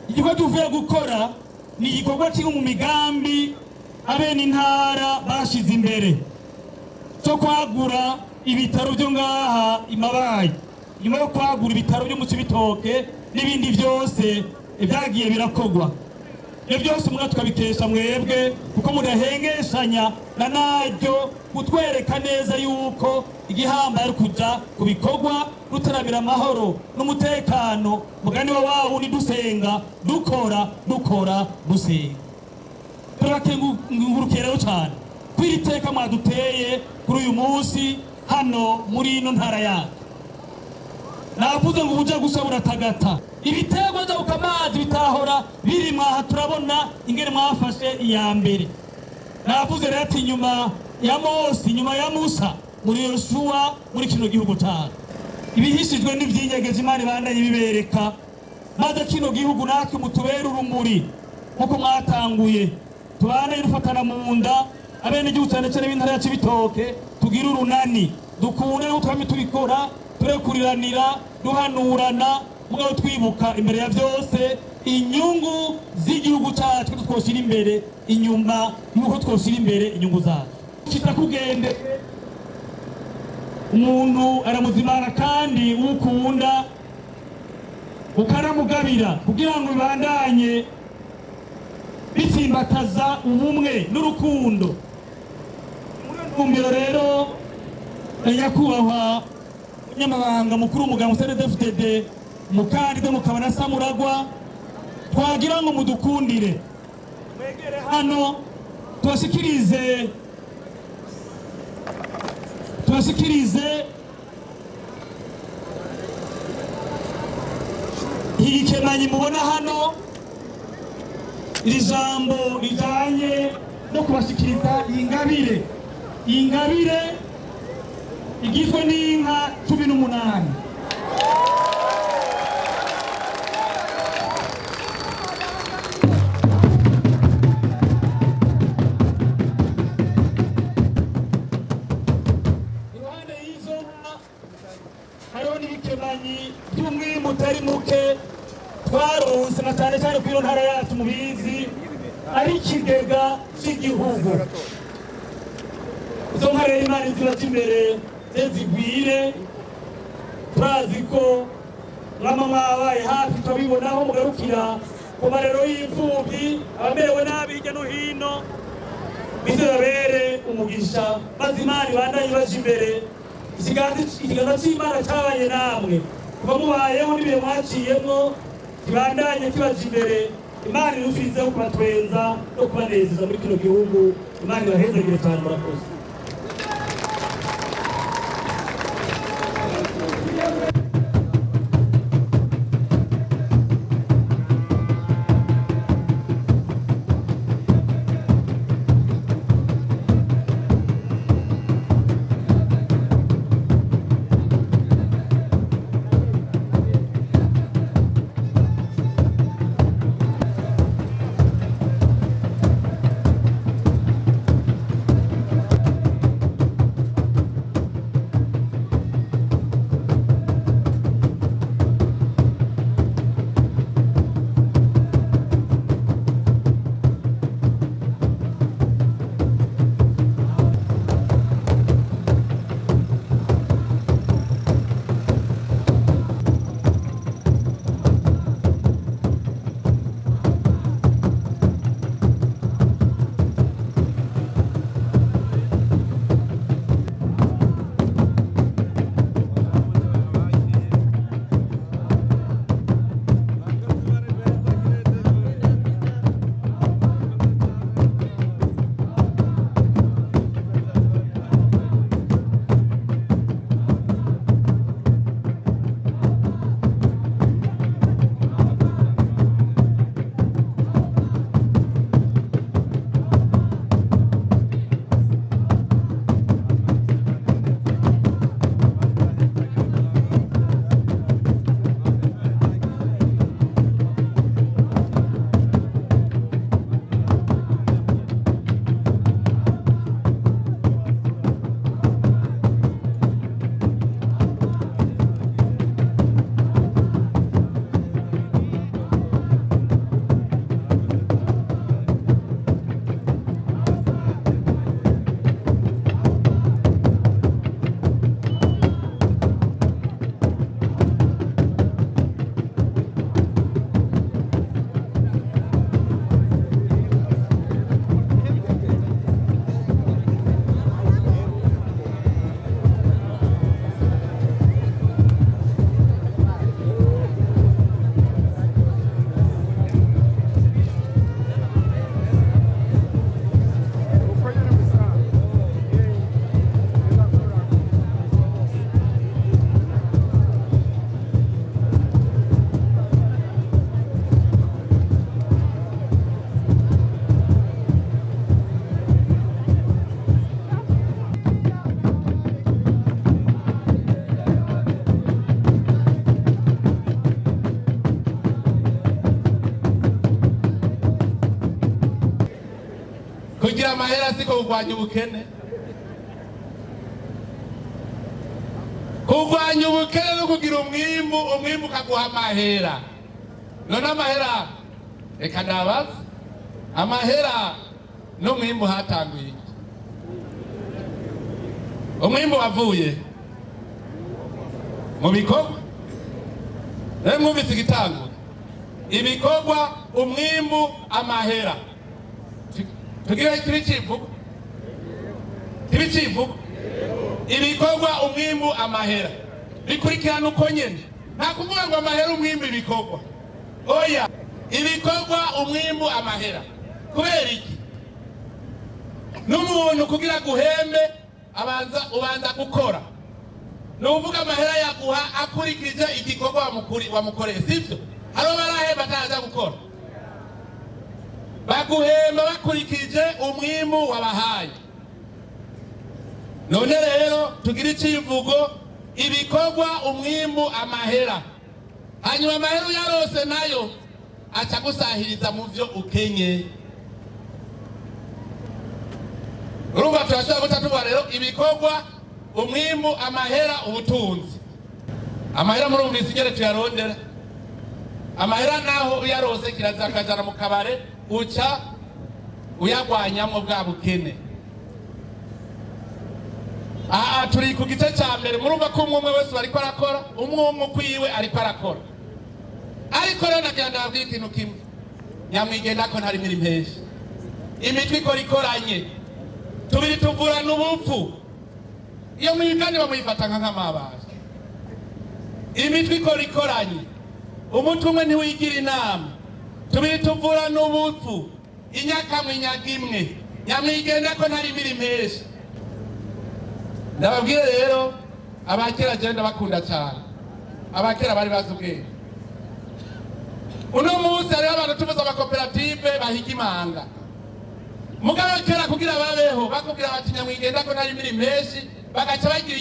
igikorwa tuvuye gukora ni igikorwa kiri mu migambi abene intara bashize imbere cyo kwagura ibitaro byo ngaha imabaye. Nyuma yo kwagura ibitaro byo mu Cibitoke n'ibindi byose byagiye birakogwa, ibyo byose muna tukabikesha mwebwe kuko mudahengeshanya na naryo kutwereka neza yuko igihamba ari kuja ku bikorwa rutarabira amahoro n'umutekano. Mugani wa wawu ni dusenga dukora dusenga. Turakengurukiye cyane kwiriteka mwaduteye kuri uyu munsi hano muri ino ntara yacu. Navuze ngo ubuja gusa buratagata, ibitego byo ukamazi bitahora biri mwaha turabona ingene mwafashe iya mbere. Navuze rero ati nyuma ya Mose, nyuma ya Musa, muri Yosuwa, muri kino gihugu cyacu ibihishijwe n'ivyinyegeje Imana ibandanye bibereka, maze kino gihugu natwe mutubera urumuri nkuko mwatanguye. Tubane dufatana mu nda abene gihugu cyane cyane b'intara ya Cibitoke, tugira urunani, dukune n'utwami tubikora, turekuriranira, duhanurana, mugabo twibuka imbere ya byose inyungu z'igihugu cyacu twoshyira imbere inyuma y'uko twoshyira imbere inyungu zacu. Kitakugende umuntu aramuzimana kandi ukunda ukaramugabira kugira ngo bibandanye bitsimbataza ubumwe n'urukundo. Muri ntumbero rero nyakubahwa umunyamabanga mukuru w'umuganga CNDD-FDD umukandida mukaba na Samuragwa, twagira ngo mudukundire mwegere hano tubashikirize ikemanyi mubona hano, iri jambo rijanye no kubashikiriza iyi ngabire igizwe n'inka 18. Iruhande y'izo nka hariho n'ibikemanyi by'umwimbu utari muke twaronse na cyane cyane kw'ino ntara yacu mubizi ari ikigega cy'igihugu. Izo nka rero Imana iziraca imbere zigwire, turazi ko mwama mwabaye hafi tubibonaho mugarukira ku marero y'imfubyi abamerewe nabi hirya no hino, bizabere umugisha maze Imana ibandanye ibaje imbere. Ikiganza cy'Imana cyabanye namwe kuva mubayeho n'ibihe mwaciyemo kibandanye kibaje imbere. Imana irufirizeho kubatwenza no kubanezeza muri kino gihugu. Imana ibahezagire cyane, murakoze. kugira amahera siko kurwanya ubukene, kurwanya ubukene no kugira umwimbu ukaguha amahera. None amahera reka ndabaza, amahera n'umwimbu hatanguye umwimbu wavuye mu bikorwa. Mwumvise igitangura ibikorwa, umwimbu, amahera. Tugira ikibicivugo ibikorwa, umwimbu, amahera bikurikirana uko nyene. Nta kuvuga ngo amahera umwimbu ibikorwa, oya, ibikorwa, umwimbu, amahera. Kubera iki? N'umuntu kugira guhembe ubanza gukora. Nuvuga amahera yaguha akurikije igikorwa wamukoreye, sivyo? Haro barahemba ataza gukora, baguhemba bakurikije umwimbu wabahaye. None rero tugira icivugo ibikorwa, umwimbu, amahera. Hanyuma amahera uyarose nayo aca gusahiriza mu vyo ukenye. Urumva turashobora gutatuba rero ibikorwa, umwimbu, amahera, ubutunzi. Amahera murumvise ingene tuyarondera. Amahera naho uyarose kiraza akajana mu kabare uca uyagwanyamwo bwa bukene. Turi ku gice ca mbere, murumva ko umwe wese bariko arakora, umwe kwiwe ariko arakora. Ariko rero nagira ndababwira ikintu kimwe, nyamwigenda ko ntari miri mpeshi. Imitwe ikoranye, tubiri tuvurana ubupfu. Iyo mwigani bamuyifata nk'amabaje. Imitwe ikoranye, umutwe umwe ntiwigira inama. Tubiri tuvurana ubupfu, inyakamwe inyagimwe. Nyamwigenda ko ntari miri mpeshi. Ndababwire rero abakera genda bakunda cyane, abakera bari bazi ubwenge. Uno munsi hariho abantu tuvuze amakoperative bahiga imanga. Mugabo kera kugira babeho bakubwira bati nyamwigenda ko ntari miri mpeshi, bagaca bagira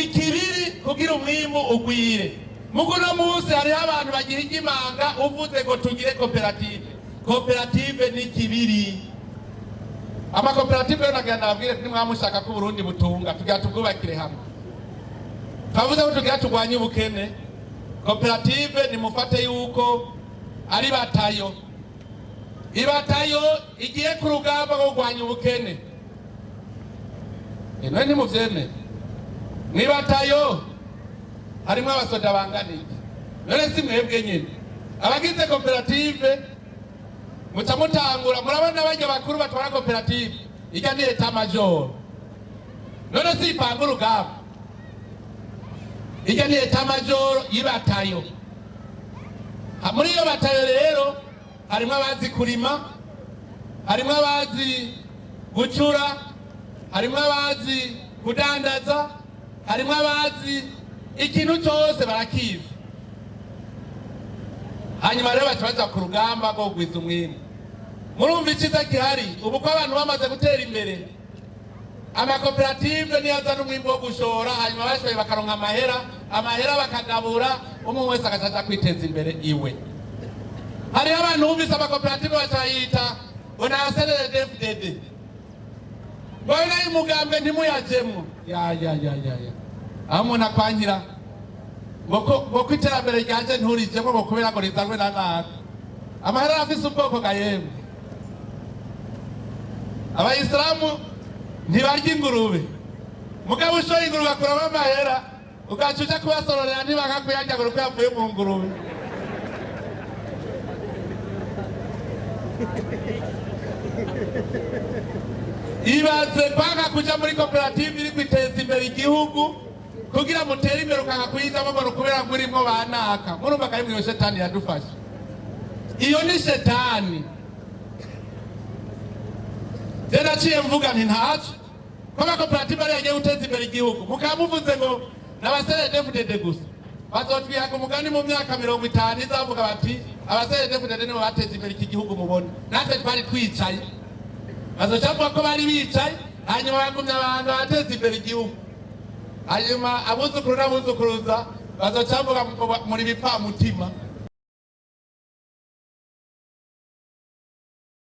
ikibiri kugira umwimbu ugwire. Muguno munsi hariho abantu bagihiga imanga uvuze ngo tugire koperative ni kibiri. Amakoperative yo nagenda babwire ni mwamushaka ko Burundi butunga, tugira tubwubakire hamwe. Twavuze ko tugira tugwanye ubukene. Koperative ni mufate yuko ari batayo. Ibatayo igiye ku rugamba rwo kugwanya ubukene. None ntimuvyemere. Mwibatayo harimo abasoda banganiye. None si mwebwe nyene abagize koperative muca mutangura, murabona abajya bakuru batwara koperative ijya ni eta major. None si ipanga urugamba, ijya ni eta major y'ibatayo. Muri iyo batayo rero harimo abazi kurima, harimo abazi gucura, harimo abazi kudandaza, harimo abazi ikintu cyose barakizi. Hanyuma rero baca ku rugamba rwo kugwiza umwimbu. Murumva icyiza gihari ubu ko abantu bamaze gutera imbere, amakoperative niyo azana umwimbu wo gushora, hanyuma bashoboye bakaronka amahera bakagabura, umwe wese agacaca kwiteza imbere iwe. Hariho abantu bumvise amakoperative bacayita ngo ni ACDD. Mbona y'umugambwe ntimuyajemwo. Aho umuntu akwangira ngo ko iterambere ryaje nturijemwo ngo kubera ngo rizanwe na nabi. Amahera afise ubwoko gayemwe. Abayisilamu ntibarya ingurube, mugabo ushoye ingurube akuramo amahera, ugacuca kubasororera ntibakakuyarya ngo uko yavuye mu ngurube. Ibaze kwanga kuja muri koperative iri kwiteza imbere igihugu kugira mutere imbere, ukanga kuyizamo ngo kubera ngo urimo banaka. Murumva kari mwiyo shetani yadufashe. Iyo ni shetani. Tena ciye mvuga nti ntacu ko amakoperative ari yagiye guteza imbere igihugu, mukamuvuze ngo n'abaseredefudede gusa bazotwihaga umugani mu myaka 50 izavuga bati abaseredefudede nibo bateza imbere iki gihugu mubona. Natwe twari twicaye, bazocavuga ko bari bicaye, hanyuma bagumya abantu bateza imbere igihugu. Hanyuma abuzukuru n'abuzukuruza bazocavuga muri bipfa mutima